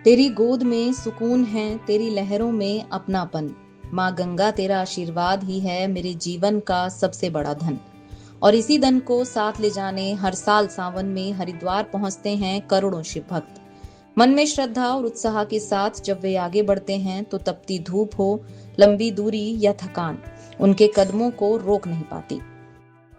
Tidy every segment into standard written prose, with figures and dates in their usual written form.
तेरी गोद में सुकून है, तेरी लहरों में अपनापन। माँ गंगा तेरा आशीर्वाद ही है मेरे जीवन का सबसे बड़ा धन। और इसी धन को साथ ले जाने हर साल सावन में हरिद्वार पहुंचते हैं करोड़ों शिव भक्त। मन में श्रद्धा और उत्साह के साथ जब वे आगे बढ़ते हैं तो तपती धूप हो, लंबी दूरी या थकान उनके कदमों को रोक नहीं पाती।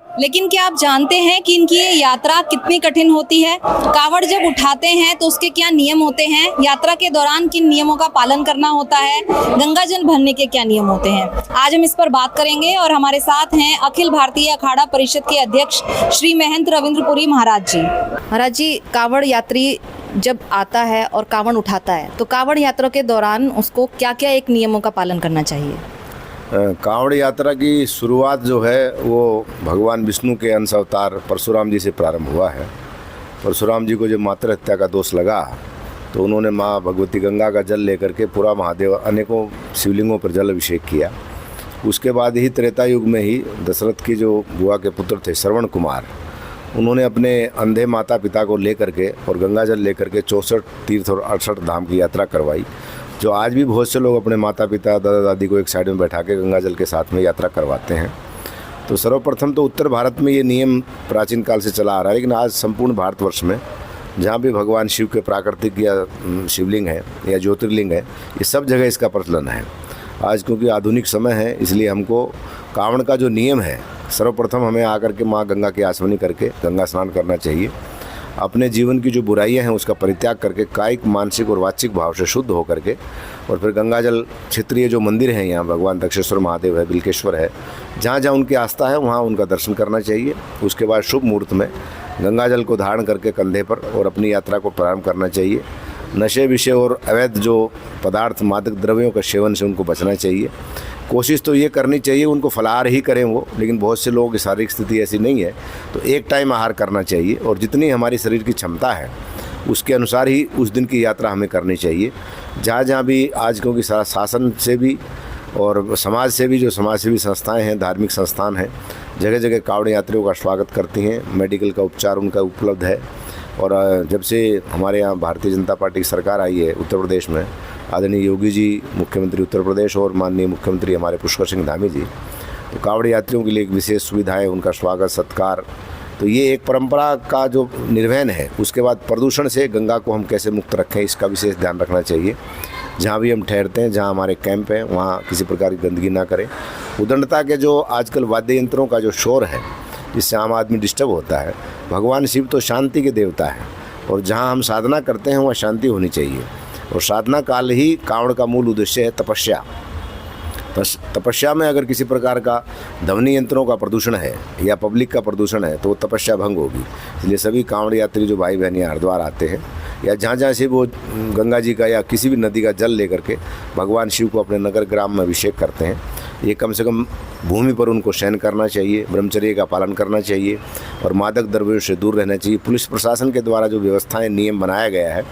लेकिन क्या आप जानते हैं कि इनकी ये यात्रा कितनी कठिन होती है? कावड़ जब उठाते हैं तो उसके क्या नियम होते हैं? यात्रा के दौरान किन नियमों का पालन करना होता है? गंगा जल भरने के क्या नियम होते हैं? आज हम इस पर बात करेंगे और हमारे साथ हैं अखिल भारतीय अखाड़ा परिषद के अध्यक्ष श्री महंत रविंद्रपुरी महाराज जी। महाराज जी, कावड़ यात्री जब आता है और कावड़ उठाता है तो कावड़ यात्रा के दौरान उसको क्या क्या एक नियमों का पालन करना चाहिए? कांवड़ यात्रा की शुरुआत जो है वो भगवान विष्णु के अंश अवतार परशुराम जी से प्रारंभ हुआ है। परशुराम जी को जब मातृ हत्या का दोष लगा तो उन्होंने माँ भगवती गंगा का जल लेकर के पूरा महादेव अनेकों शिवलिंगों पर जल अभिषेक किया। उसके बाद ही त्रेता युग में ही दशरथ की जो बुआ के पुत्र थे श्रवण कुमार, उन्होंने अपने अंधे माता पिता को लेकर के और गंगा जल लेकर के 64 तीर्थ और 68 धाम की यात्रा करवाई। जो आज भी बहुत से लोग अपने माता पिता दादा दादी को एक साइड में बैठा के गंगा जल के साथ में यात्रा करवाते हैं। तो सर्वप्रथम तो उत्तर भारत में ये नियम प्राचीन काल से चला आ रहा है, लेकिन आज संपूर्ण भारतवर्ष में जहाँ भी भगवान शिव के प्राकृतिक या शिवलिंग है या ज्योतिर्लिंग है, ये सब जगह इसका प्रचलन है। आज क्योंकि आधुनिक समय है इसलिए हमको कांवड़ का जो नियम है, सर्वप्रथम हमें आकर के माँ गंगा की आसवनी करके गंगा स्नान करना चाहिए। अपने जीवन की जो बुराइयां हैं उसका परित्याग करके कायिक, मानसिक और वाचिक भाव से शुद्ध होकर के और फिर गंगा जल क्षेत्रीय जो मंदिर हैं, यहाँ भगवान दक्षेश्वर महादेव है, बिल्केश्वर है, जहाँ जहाँ उनकी आस्था है वहाँ उनका दर्शन करना चाहिए। उसके बाद शुभ मुहूर्त में गंगा जल को धारण करके कंधे पर और अपनी यात्रा को प्रारंभ करना चाहिए। नशे विषय और अवैध जो पदार्थ, मादक द्रव्यों का सेवन से उनको बचना चाहिए। कोशिश तो ये करनी चाहिए उनको फलाहार ही करें वो, लेकिन बहुत से लोगों की शारीरिक स्थिति ऐसी नहीं है तो एक टाइम आहार करना चाहिए और जितनी हमारी शरीर की क्षमता है उसके अनुसार ही उस दिन की यात्रा हमें करनी चाहिए। जहाँ जहाँ भी आज क्योंकि सारा शासन से भी और समाज से भी जो समाजसेवी संस्थाएं हैं, धार्मिक संस्थान हैं, जगह जगह कांवड़ यात्रियों का स्वागत करती हैं। मेडिकल का उपचार उनका उपलब्ध है। और जब से हमारे यहाँ भारतीय जनता पार्टी की सरकार आई है उत्तर प्रदेश में, आदरणीय योगी जी मुख्यमंत्री उत्तर प्रदेश और माननीय मुख्यमंत्री हमारे पुष्कर सिंह धामी जी, तो कांवड़ यात्रियों के लिए एक विशेष सुविधा है, उनका स्वागत सत्कार। तो ये एक परंपरा का जो निर्वहन है। उसके बाद प्रदूषण से गंगा को हम कैसे मुक्त रखें इसका विशेष ध्यान रखना चाहिए। जहाँ भी हम ठहरते हैं, जहाँ हमारे कैंप हैं, वहाँ किसी प्रकार की गंदगी ना करें। उदंडता के जो आजकल वाद्य यंत्रों का जो शोर है जिससे आम आदमी डिस्टर्ब होता है, भगवान शिव तो शांति के देवता है और जहाँ हम साधना करते हैं वहाँ शांति होनी चाहिए। और साधना काल ही कांवड़ का मूल उद्देश्य है तपस्या। तपस्या में अगर किसी प्रकार का ध्वनि यंत्रों का प्रदूषण है या पब्लिक का प्रदूषण है तो वो तपस्या भंग होगी। इसलिए सभी कांवड़ यात्री जो भाई बहन यहाँ हरिद्वार आते हैं या जहाँ जहाँ से वो गंगा जी का या किसी भी नदी का जल लेकर के भगवान शिव को अपने नगर ग्राम में अभिषेक करते हैं, ये कम से कम भूमि पर उनको शयन करना चाहिए, ब्रह्मचर्य का पालन करना चाहिए और मादक द्रव्यों से दूर रहना चाहिए। पुलिस प्रशासन के द्वारा जो व्यवस्थाएं, नियम बनाया गया है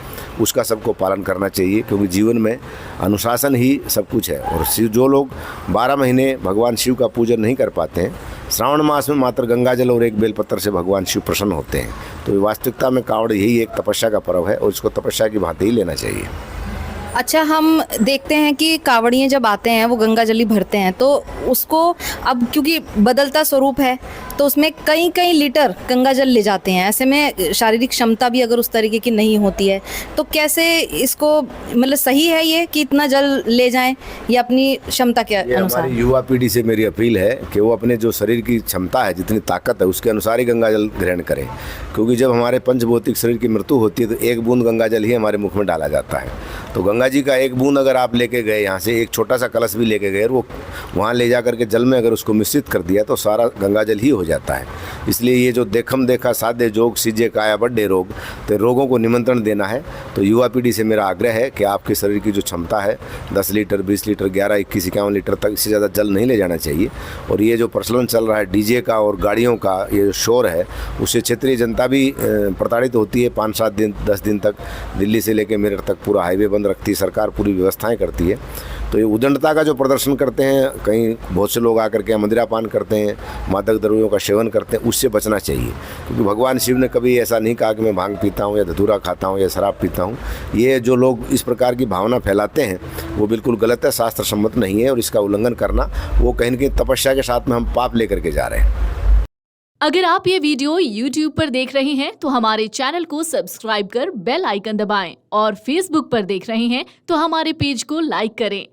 उसका सबको पालन करना चाहिए, क्योंकि जीवन में अनुशासन ही सब कुछ है। और जो लोग 12 महीने भगवान शिव का पूजन नहीं कर पाते हैं, श्रावण मास में मात्र गंगा जल और एक बेलपत्र से भगवान शिव प्रसन्न होते हैं। तो वास्तविकता में कांवड़ यही एक तपस्या का पर्व है और इसको तपस्या की भांति ही लेना चाहिए। अच्छा, हम देखते हैं कि कांवड़िए जब आते हैं वो गंगा जल भरते हैं तो उसको अब क्योंकि बदलता स्वरूप है तो उसमें कई कई लीटर गंगा जल ले जाते हैं। ऐसे में शारीरिक क्षमता भी अगर उस तरीके की नहीं होती है तो कैसे इसको, मतलब सही है ये कि इतना जल ले जाएं या अपनी क्षमता के अनुसार? हमारी युवा पीढ़ी से मेरी अपील है कि वो अपने जो शरीर की क्षमता है, जितनी ताकत है, उसके अनुसार ही गंगा जल ग्रहण करें। क्योंकि जब हमारे पंचभौतिक शरीर की मृत्यु होती है तो एक बूंद गंगा जल ही हमारे मुख में डाला जाता है। तो गंगा जी का एक बूंद अगर आप लेके गए यहाँ से, एक छोटा सा कलश भी लेके गए और वो वहाँ ले जा करके जल में अगर उसको मिश्रित कर दिया तो सारा गंगा जल ही हो जाता है। इसलिए ये जो देखम देखा साधे जोग सीजे काया बड्डे रोग, तो रोगों को निमंत्रण देना है। तो युवा पीढ़ी से मेरा आग्रह है कि आपके शरीर की जो क्षमता है 10 लीटर 20 लीटर 11 21 51 लीटर तक, इससे ज़्यादा जल नहीं ले जाना चाहिए। और ये जो प्रचलन चल रहा है डीजे का और गाड़ियों का, ये जो शोर है, उससे क्षेत्रीय जनता भी प्रताड़ित होती है। 5-7 दिन 10 दिन तक दिल्ली से लेकर मेरठ तक पूरा हाईवे बंद रखती है सरकार, पूरी व्यवस्थाएं करती है। तो ये उदंडता का जो प्रदर्शन करते हैं, कहीं बहुत से लोग आकर के मदिरापान करते हैं, मादक द्रव्यों का सेवन करते हैं, उससे बचना चाहिए। क्योंकि भगवान शिव ने कभी ऐसा नहीं कहा कि मैं भांग पीता हूँ या धतूरा खाता हूँ या शराब पीता हूँ। ये जो लोग इस प्रकार की भावना फैलाते हैं वो बिल्कुल गलत है, शास्त्र सम्मत नहीं है, और इसका उल्लंघन करना वो कहीं न कहीं तपस्या के साथ में हम पाप लेकर के जा रहे हैं। अगर आप ये वीडियो YouTube पर देख रहे हैं तो हमारे चैनल को सब्सक्राइब कर बेल आइकन दबाएं, और Facebook पर देख रहे हैं तो हमारे पेज को लाइक करें।